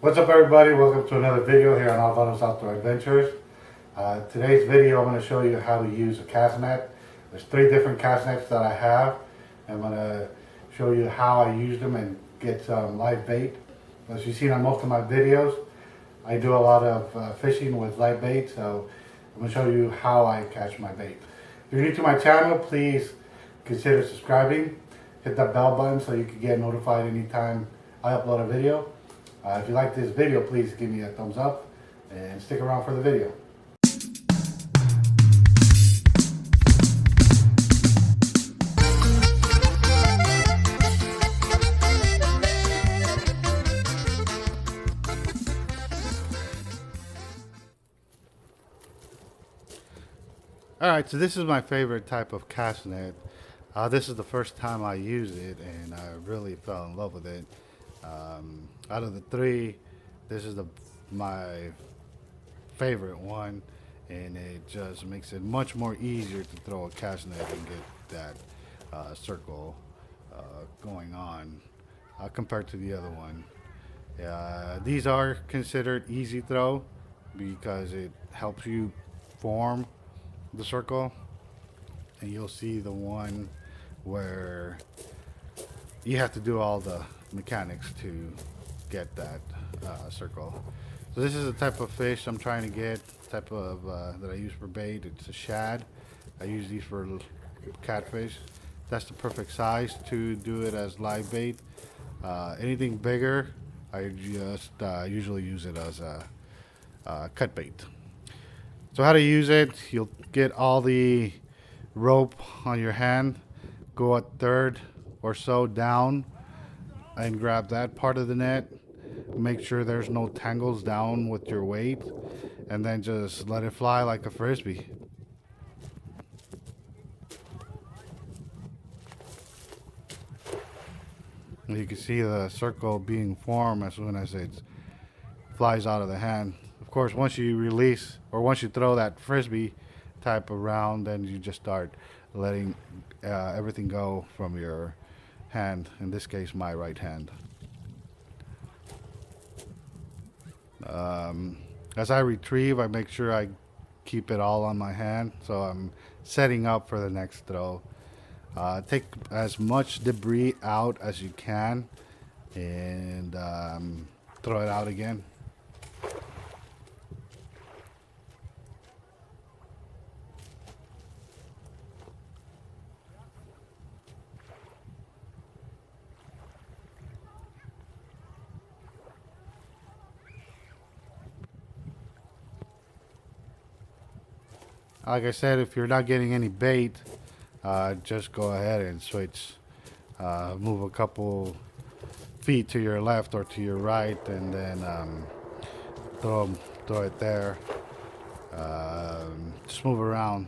What's up, everybody? Welcome to another video here on Alvano's Outdoor Adventures. Today's video I'm going to show you how to use a cast net. There's 3 different cast nets that I have. I'm going to show you how I use them and get some live bait. As you've seen on most of my videos, I do a lot of fishing with live bait, so I'm going to show you how I catch my bait. If you're new to my channel, please consider subscribing. Hit that bell button so you can get notified anytime I upload a video. If you like this video, please give me a thumbs up and stick around for the video. Alright, so this is my favorite type of cast net. This is the first time I used it and I really fell in love with it. Out of the 3, this is my favorite one, and it just makes it much more easier to throw a cast net and get that circle going on compared to the other one. These are considered easy throw because it helps you form the circle, and you'll see the one where you have to do all the mechanics to get that circle. So this is the type of fish I'm trying to get, type of that I use for bait. It's a shad. I use these for catfish. That's the perfect size to do it as live bait. Anything bigger, I just usually use it as a cut bait. So how to use it, you'll get all the rope on your hand, go a third or so down and grab that part of the net. Make sure there's no tangles down with your weight, and then just let it fly like a frisbee. You can see the circle being formed as soon as it flies out of the hand. Of course, once you release or once you throw that frisbee type of round, then you just start letting everything go from your hand, in this case my right hand. As I retrieve, I make sure I keep it all on my hand, so I'm setting up for the next throw. Take as much debris out as you can and throw it out again. Like I said, if you're not getting any bait, just go ahead and switch. Move a couple feet to your left or to your right, and then throw it there. Just move around.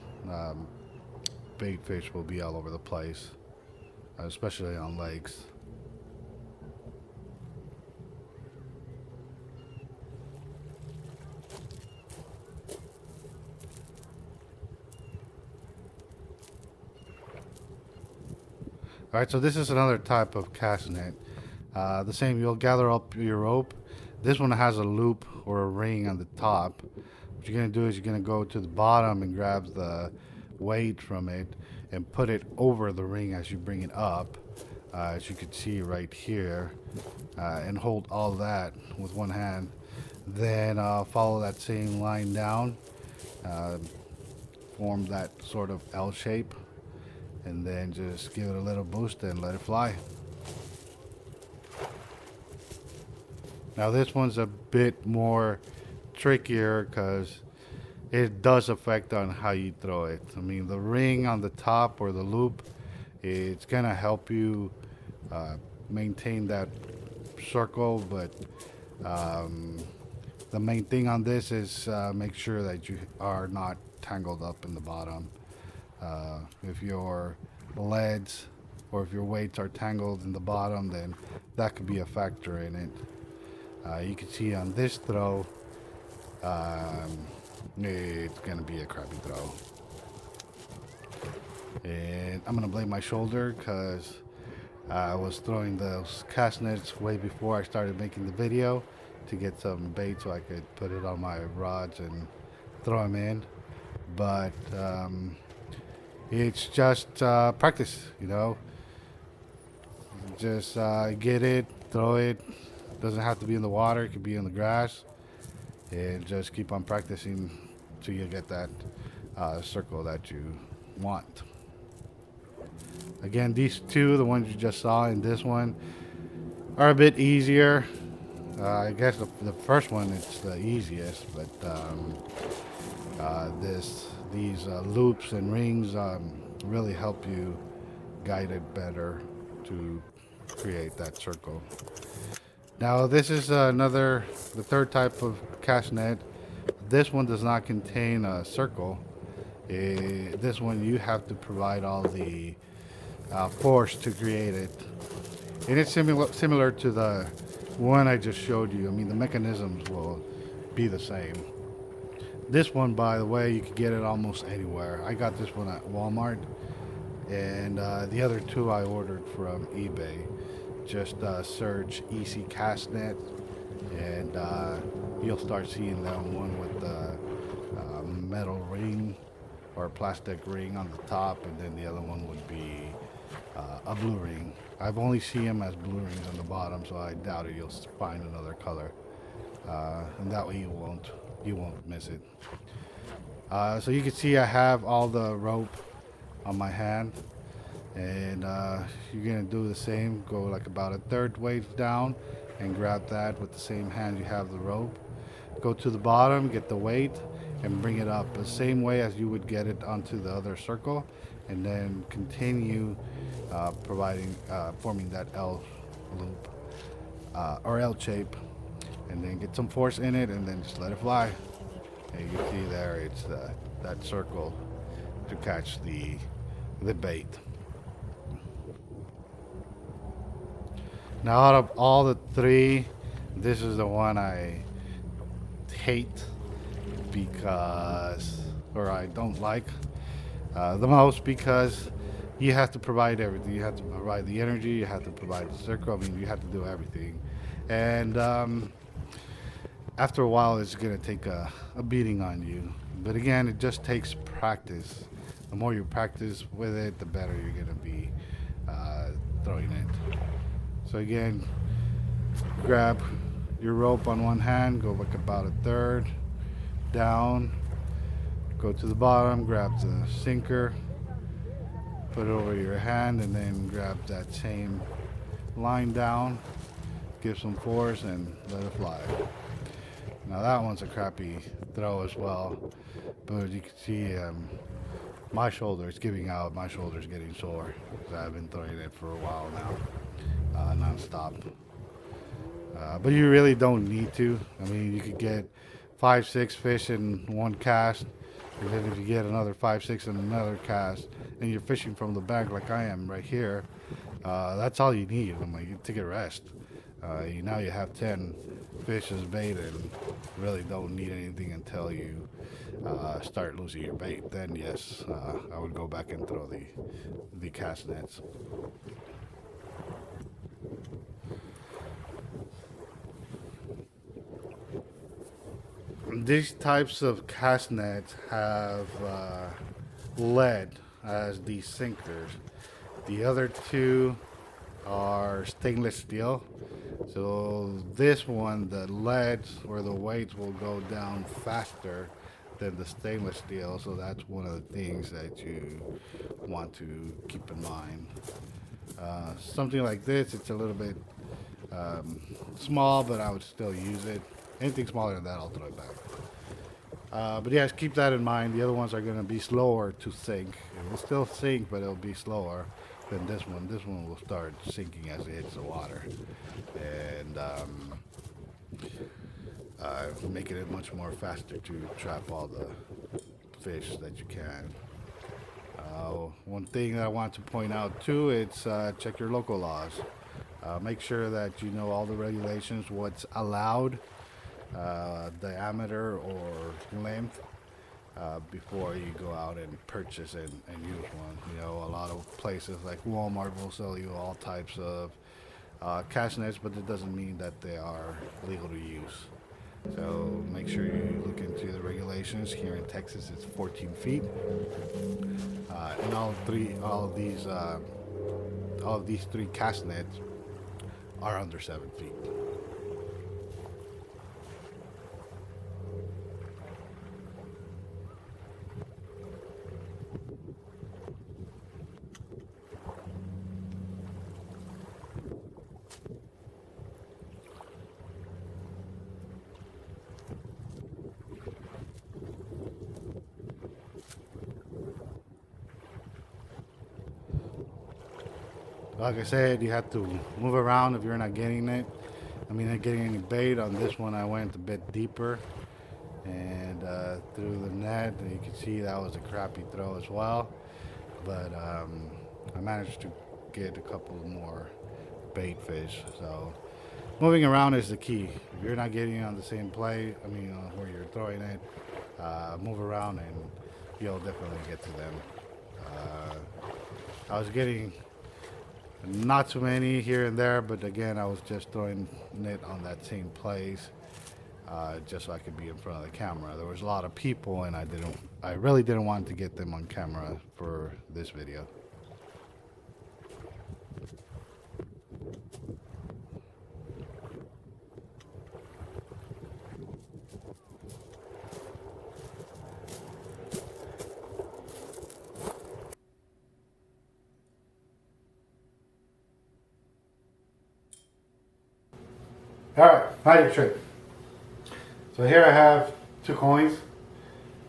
Bait fish will be all over the place, especially on lakes. Alright, so this is another type of cast net. The same, you'll gather up your rope. This one has a loop or a ring on the top. What you're going to do is you're going to go to the bottom and grab the weight from it and put it over the ring as you bring it up, as you can see right here, and hold all that with one hand. Then follow that same line down, form that sort of L shape, and then just give it a little boost and let it fly. Now this one's a bit more trickier because it does affect on how you throw it. I mean, the ring on the top or the loop, it's gonna help you maintain that circle, but the main thing on this is make sure that you are not tangled up in the bottom. If your leads or if your weights are tangled in the bottom, then that could be a factor in it. You can see on this throw, it's gonna be a crappy throw. And I'm gonna blame my shoulder because I was throwing those cast nets way before I started making the video to get some bait so I could put it on my rods and throw them in. But it's just practice, you know. Just get it, throw it. Doesn't have to be in the water. It could be in the grass, and just keep on practicing till you get that circle that you want. Again, these two, the ones you just saw and this one, are a bit easier. I guess the first one it's the easiest, but these loops and rings really help you guide it better to create that circle. Now this is the third type of cast net. This one does not contain a circle. This one you have to provide all the force to create it, and it's similar to the one I just showed you. I mean, the mechanisms will be the same. This one, by the way, you can get it almost anywhere. I got this one at Walmart, and the other two I ordered from eBay. Just search EC Castnet, and you'll start seeing that one with the metal ring or plastic ring on the top, and then the other one would be a blue ring. I've only seen them as blue rings on the bottom, so I doubt it you'll find another color, and that way you won't miss it. So you can see I have all the rope on my hand, and you're gonna do the same. Go like about a third weight down and grab that with the same hand you have the rope. Go to the bottom, get the weight, and bring it up the same way as you would get it onto the other circle, and then continue forming that L loop or L shape, and then get some force in it, and then just let it fly. And you can see there, it's that circle to catch the bait. Now, out of all the three, this is the one I hate or I don't like the most, because you have to provide everything. You have to provide the energy, you have to provide the circle. I mean, you have to do everything. And after a while, it's going to take a beating on you. But again, it just takes practice. The more you practice with it, the better you're going to be throwing it. So again, grab your rope on one hand, go like about a third down, go to the bottom, grab the sinker, put it over your hand, and then grab that same line down, give some force, and let it fly. Now that one's a crappy throw as well, but you can see my shoulder is giving out, my shoulder's getting sore, because I've been throwing it for a while now, non-stop. But you really don't need to. I mean, you could get 5-6 fish in one cast, and then if you get another 5-6 in another cast, and you're fishing from the bank like I am right here, that's all you need. I'm like, you take a rest. Now you have 10 fish as bait, and really don't need anything until you start losing your bait. Then yes, I would go back and throw the cast nets. These types of cast nets have lead as the sinkers. The other two are stainless steel. So this one, the leads or the weights will go down faster than the stainless steel. So that's one of the things that you want to keep in mind. Something like this, it's a little bit small, but I would still use it. Anything smaller than that, I'll throw it back. But yes, keep that in mind. The other ones are going to be slower to sink. It will still sink, but it'll be slower than this one. This one will start sinking as it hits the water, and making it much more faster to trap all the fish that you can. One thing that I want to point out too, it's check your local laws. Make sure that you know all the regulations, what's allowed, diameter or length, before you go out and purchase and use one. You know, a lot of places like Walmart will sell you all types of cast nets, but it doesn't mean that they are legal to use. use. So make sure you look into the regulations. Here in Texas, it's 14 feet, and all of these three cast nets are under 7 feet. Like I said, you have to move around if you're not getting it. I mean, not getting any bait. On this one, I went a bit deeper and through the net. And you can see that was a crappy throw as well. But I managed to get a couple more bait fish. So moving around is the key. If you're not getting on the same play, I mean, where you're throwing it, move around and you'll definitely get to them. I was getting not too many here and there, but again, I was just throwing it on that same place, just so I could be in front of the camera. There was a lot of people, and I really didn't want to get them on camera for this video. Alright, magic trick. So here I have two coins.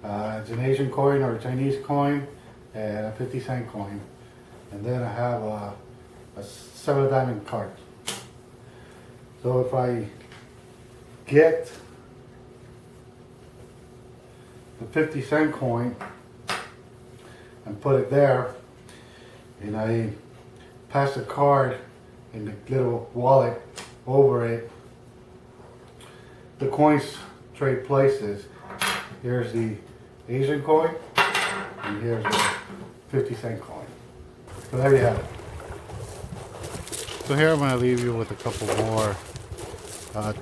It's an Asian coin or a Chinese coin and a 50-cent coin. And then I have a 7-diamond card. So if I get the 50-cent coin and put it there, and I pass the card in the little wallet over it, the coins trade places. Here's the Asian coin, and here's the 50-cent coin. So there you have it. So here I'm going to leave you with a couple more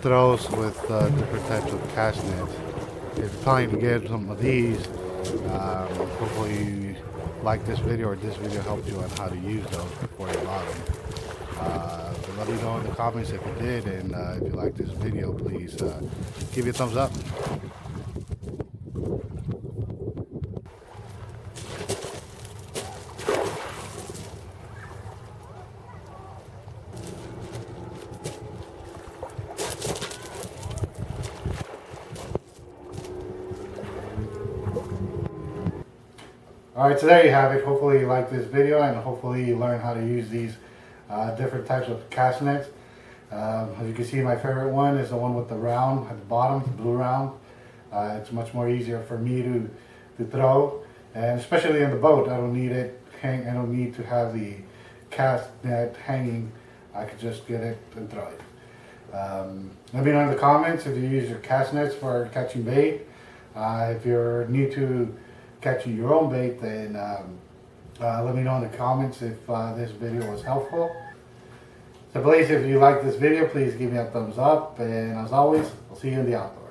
throws with different types of cast nets. If you're planning to get some of these, hopefully you like this video, or this video helped you on how to use those before you log them. So let me know in the comments if you did, and if you like this video, please give it a thumbs up. Alright, so there you have it. Hopefully you like this video, and hopefully you learn how to use these different types of cast nets. As you can see, my favorite one is the one with the round at the bottom, the blue round. It's much more easier for me to throw, and especially in the boat, I don't need to have the cast net hanging. I could just get it and throw it. Let me know in the comments if you use your cast nets for catching bait. If you're new to catching your own bait, then let me know in the comments if this video was helpful. So please, if you like this video, please give me a thumbs up, and as always, I'll see you in the outdoors.